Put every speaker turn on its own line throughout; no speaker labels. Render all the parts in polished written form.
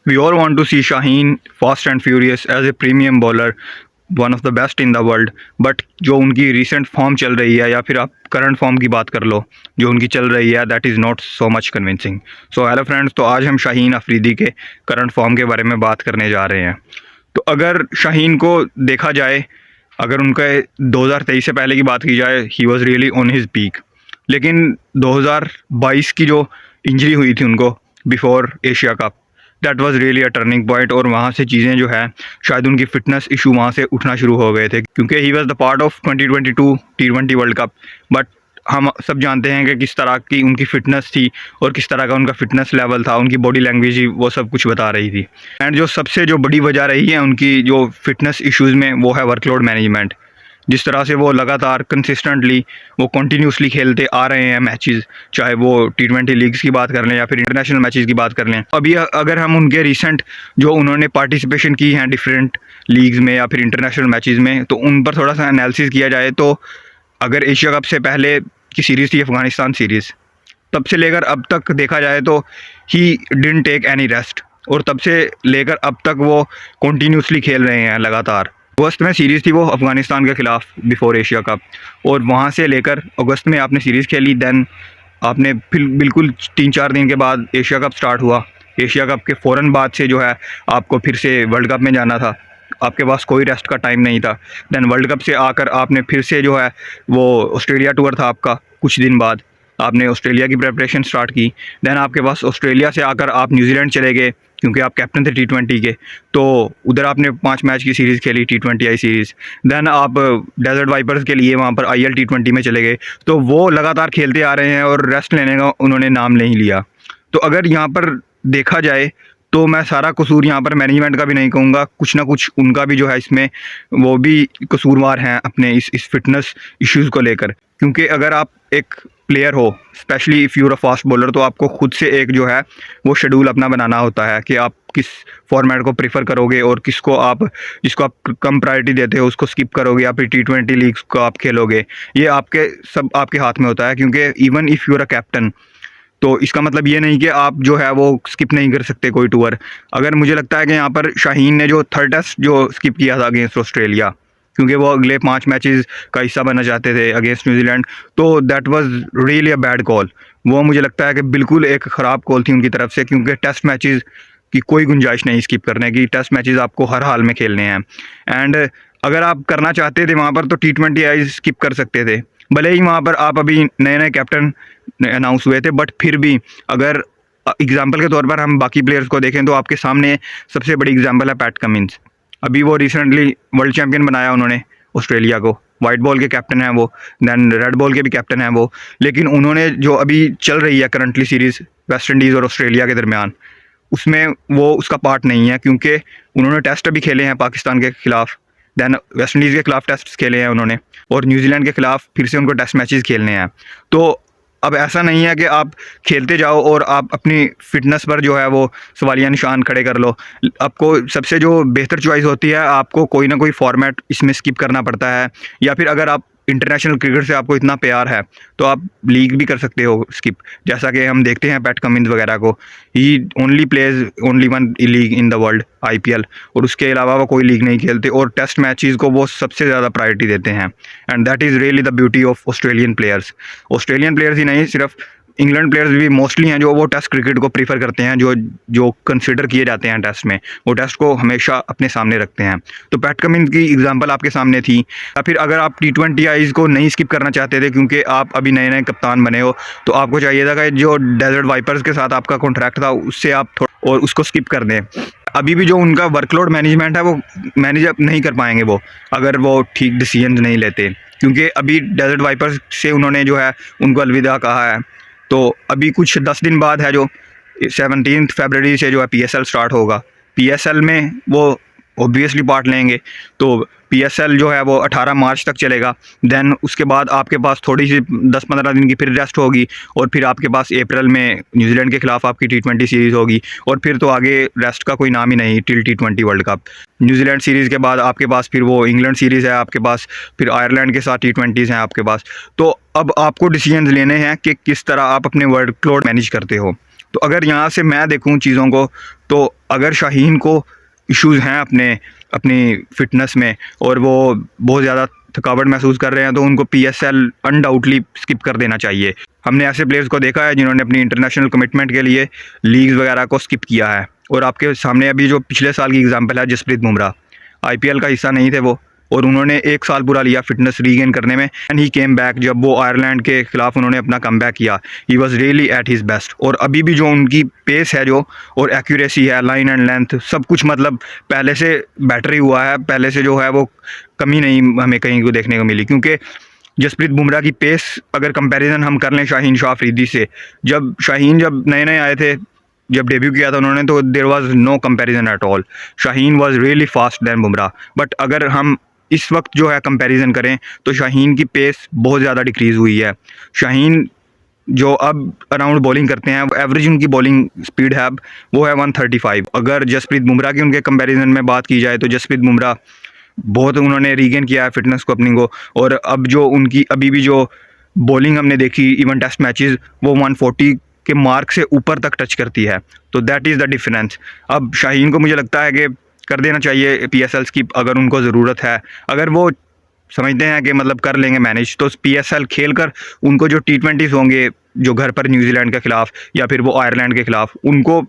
We all want to see Shaheen fast and furious as a premium bowler, one of the best in the world. But जो उनकी recent form चल रही है या फिर आप करंट फॉर्म की बात कर लो जो उनकी चल रही है, that is not so much convincing. So hello friends, तो आज हम शाहीन अफरीदी के करंट फॉर्म के बारे में बात करने जा रहे हैं. तो अगर शाहीन को देखा जाए, अगर उनके 2023 से पहले की बात की जाए, he was really on his peak. लेकिन 2022 की जो इंजरी हुई थी उनको before Asia cup, that was really a turning point. और वहाँ से चीज़ें जो है, शायद उनकी फिटनेस इशू वहाँ से उठना शुरू हो गए थे, क्योंकि he was the part of 2022 T20 world cup. But हम सब जानते हैं कि किस तरह की उनकी फ़िटनेस थी और किस तरह का उनका फिटनेस लेवल था, उनकी बॉडी लैंग्वेज ही वो सब कुछ बता रही थी. एंड जो सबसे जो बड़ी वजह रही है उनकी जो फिटनेस इश्यूज़ में, वो है वर्कलोड मैनेजमेंट. जिस तरह से वो लगातार कंसिस्टेंटली वो कंटिन्यूसली खेलते आ रहे हैं मैचेस, चाहे वो T20 लीग्स की बात कर लें या फिर इंटरनेशनल मैचेस की बात कर लें. अभी अगर हम उनके रिसेंट जो उन्होंने पार्टिसिपेशन की हैं डिफरेंट लीग्स में या फिर इंटरनेशनल मैचेस में, तो उन पर थोड़ा सा एनालिसिस किया जाए, तो अगर एशिया कप से पहले की सीरीज़ थी अफ़गानिस्तान सीरीज़, तब से लेकर अब तक देखा जाए तो he didn't take any rest. और तब से लेकर अब तक वो कंटिन्यूसली खेल रहे हैं लगातार. अगस्त में सीरीज़ थी वो अफ़गानिस्तान के ख़िलाफ़ बिफोर एशिया कप, और वहाँ से लेकर अगस्त में आपने सीरीज़ खेली. दैन आपने फिर बिल्कुल 3-4 दिन के बाद एशिया कप स्टार्ट हुआ. एशिया कप के फ़ौरन बाद से जो है आपको फिर से वर्ल्ड कप में जाना था, आपके पास कोई रेस्ट का टाइम नहीं था. दैन वर्ल्ड कप से आकर आपने फिर से जो है वो ऑस्ट्रेलिया टूर था आपका. कुछ दिन बाद आपने ऑस्ट्रेलिया की प्रिपरेशन स्टार्ट की. दैन आपके पास ऑस्ट्रेलिया से आकर आप न्यूजीलैंड चले गए, क्योंकि आप कैप्टन थे T20 के. तो उधर आपने 5 मैच की सीरीज़ खेली, T20I सीरीज़. दैन आप डेजर्ट वाइपर्स के लिए वहाँ पर IL T20 में चले गए. तो वो लगातार खेलते आ रहे हैं और रेस्ट लेने का उन्होंने नाम नहीं लिया. तो अगर यहाँ पर देखा जाए तो मैं सारा कसूर यहाँ पर मैनेजमेंट का भी नहीं कहूँगा, कुछ ना कुछ उनका भी जो है इसमें वो भी कसूरवार हैं अपने इस फिटनेस इश्यूज़ को लेकर. क्योंकि अगर आप एक प्लेयर हो, specially if you're a fast bowler, तो आपको खुद से एक जो है वो शेड्यूल अपना बनाना होता है कि आप किस फॉर्मेट को प्रेफर करोगे और जिसको आप कम प्रायोरिटी देते हो उसको स्किप करोगे, या फिर T20 लीग्स को आप खेलोगे. ये सब आपके हाथ में होता है. क्योंकि even if you're a captain, तो इसका मतलब ये नहीं कि आप जो है वो स्किप नहीं कर सकते कोई टूर. अगर मुझे लगता है कि यहाँ पर शाहीन ने जो थर्ड टेस्ट जो स्किप किया था अगेंस्ट ऑस्ट्रेलिया, क्योंकि वो अगले 5 मैचेस का हिस्सा बनना चाहते थे अगेंस्ट न्यूजीलैंड, तो that was really a bad call. वो मुझे लगता है कि बिल्कुल एक ख़राब कॉल थी उनकी तरफ से, क्योंकि टेस्ट मैचेस की कोई गुंजाइश नहीं स्किप करने की. टेस्ट मैचेस आपको हर हाल में खेलने हैं. एंड अगर आप करना चाहते थे वहाँ पर, तो T20I स्किप कर सकते थे. भले ही वहाँ पर आप अभी नए नए कैप्टन अनाउंस हुए थे, बट फिर भी अगर एग्जांपल के तौर पर हम बाकी प्लेयर्स को देखें, तो आपके सामने सबसे बड़ी एग्जांपल है पैट कमिंस. अभी वो रिसेंटली वर्ल्ड चैम्पियन बनाया उन्होंने ऑस्ट्रेलिया को. वाइट बॉल के कैप्टन हैं वो, दैन रेड बॉल के भी कैप्टन हैं वो. लेकिन उन्होंने जो अभी चल रही है करंटली सीरीज़ वेस्ट इंडीज़ और ऑस्ट्रेलिया के दरमियान, उसमें वो उसका पार्ट नहीं है, क्योंकि उन्होंने टेस्ट भी खेले हैं पाकिस्तान के ख़िलाफ़. दैन वेस्ट इंडीज़ के ख़िलाफ़ टेस्ट खेले हैं उन्होंने, और न्यूजीलैंड के ख़िलाफ़ फिर से उनको टेस्ट मैचेस खेलने हैं. तो अब ऐसा नहीं है कि आप खेलते जाओ और आप अपनी फ़िटनेस पर जो है वो सवालिया निशान खड़े कर लो. आपको सबसे जो बेहतर चॉइस होती है, आपको कोई ना कोई फॉर्मेट इसमें स्किप करना पड़ता है. या फिर अगर आप इंटरनेशनल क्रिकेट से आपको इतना प्यार है, तो आप लीग भी कर सकते हो स्किप. जैसा कि हम देखते हैं पैट कमिंस वगैरह को, ही only plays only one league in the world, IPL, और उसके अलावा वो कोई लीग नहीं खेलते. और टेस्ट मैचेस को वो सबसे ज़्यादा प्रायोरिटी देते हैं. And that is really the beauty of Australian players. Australian players ही नहीं, सिर्फ इंग्लैंड प्लेयर्स भी मोस्टली हैं जो वो टेस्ट क्रिकेट को प्रीफर करते हैं, जो कंसिडर किए जाते हैं टेस्ट में, वो टेस्ट को हमेशा अपने सामने रखते हैं. तो पैट कमिंस की एग्जांपल आपके सामने थी. या फिर अगर आप T20Is को नहीं स्किप करना चाहते थे, क्योंकि आप अभी नए नए कप्तान बने हो, तो आपको चाहिए था कि जो डेजर्ट वाइपर्स के साथ आपका कॉन्ट्रैक्ट था उससे आप और उसको स्किप कर दें. अभी भी जो उनका वर्कलोड मैनेजमेंट है वो मैनेज नहीं कर पाएंगे वो, अगर वो ठीक डिसीजन नहीं लेते. क्योंकि अभी डेजर्ट वाइपर्स से उन्होंने जो है उनको अलविदा कहा है. तो अभी कुछ 10 दिन बाद है जो 17 फरवरी से जो है PSL स्टार्ट होगा. PSL में वो ऑब्वियसली पार्ट लेंगे. तो PSL जो है वो 18 मार्च तक चलेगा. दैन उसके बाद आपके पास थोड़ी सी 10-15 दिन की फिर रेस्ट होगी, और फिर आपके पास अप्रैल में न्यूजीलैंड के ख़िलाफ़ आपकी T20 सीरीज़ होगी. और फिर तो आगे रेस्ट का कोई नाम ही नहीं till T20 world cup. New Zealand series के बाद आपके पास फिर वो इंग्लैंड सीरीज़ है आपके पास, फिर आयरलैंड के साथ T20s हैं आपके पास. तो अब आपको डिसीजन लेने हैं कि किस तरह आप अपने वर्कलोड मैनेज करते हो. तो अगर यहाँ से मैं देखूँ चीज़ों को, तो अगर शाहीन को इश्यूज़ हैं अपनी फ़िटनेस में और वो बहुत ज़्यादा थकावट महसूस कर रहे हैं, तो उनको पीएसएल अनडाउटली स्किप कर देना चाहिए। हमने ऐसे प्लेयर्स को देखा है जिन्होंने अपनी इंटरनेशनल कमिटमेंट के लिए लीग्स वगैरह को स्किप किया है। और आपके सामने अभी जो पिछले साल की एग्जांपल है, जसप्रीत बुमराह, आईपीएल का हिस्सा नहीं थे वो, और उन्होंने 1 साल पूरा लिया फिटनेस रीगेन करने में, एंड ही केम बैक। जब वो आयरलैंड के खिलाफ उन्होंने अपना कम बैक किया, he was really at his best. और अभी भी जो उनकी पेस है जो, और एक्यूरेसी है, लाइन एंड लेंथ, सब कुछ मतलब पहले से बेटर ही हुआ है। पहले से जो है वो कमी नहीं हमें कहीं को देखने को मिली, क्योंकि जसप्रीत बुमराह की पेस अगर कंपैरिजन हम कर लें शाहीन शाह अफरीदी से, जब नए नए आए थे, जब डेब्यू किया था उन्होंने, तो there was no comparison at all. Shaheen was really fast than Bumrah. But अगर हम इस वक्त जो है कंपैरिजन करें, तो शाहीन की पेस बहुत ज़्यादा डिक्रीज़ हुई है। शाहीन जो अब अराउंड बॉलिंग करते हैं, एवरेज उनकी बॉलिंग स्पीड है अब वो है 135। अगर जसप्रीत बुमराह की उनके कंपैरिजन में बात की जाए, तो जसप्रीत बुमराह बहुत उन्होंने रीगेन किया है फिटनेस को अपनी को, और अब जो उनकी अभी भी जो बॉलिंग हमने देखी इवन टेस्ट मैचेस, वो 140 के मार्क से ऊपर तक टच करती है। तो दैट इज़ द डिफरेंस। अब शाहीन को मुझे लगता है कि कर देना चाहिए पीएसएल स्किप अगर उनको ज़रूरत है। अगर वो समझते हैं कि मतलब कर लेंगे मैनेज, तो पीएसएल खेल कर उनको जो टी20 होंगे, जो घर पर न्यूजीलैंड के ख़िलाफ़ या फिर वो आयरलैंड के ख़िलाफ़, उनको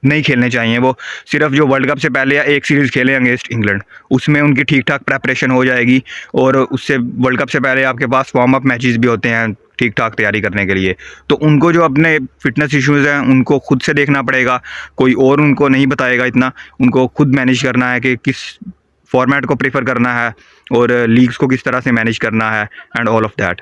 नहीं खेलने चाहिए। वो सिर्फ जो वर्ल्ड कप से पहले या एक सीरीज़ खेलें अगेंस्ट इंग्लैंड, उसमें उनकी ठीक ठाक प्रेपरेशन हो जाएगी। और उससे वर्ल्ड कप से पहले आपके पास वार्म अप मैचेस भी होते हैं ठीक ठाक तैयारी करने के लिए। तो उनको जो अपने फिटनेस इश्यूज़ हैं उनको खुद से देखना पड़ेगा, कोई और उनको नहीं बताएगा इतना। उनको खुद मैनेज करना है कि किस फॉर्मेट को प्रेफर करना है और लीग्स को किस तरह से मैनेज करना है, एंड ऑल ऑफ दैट।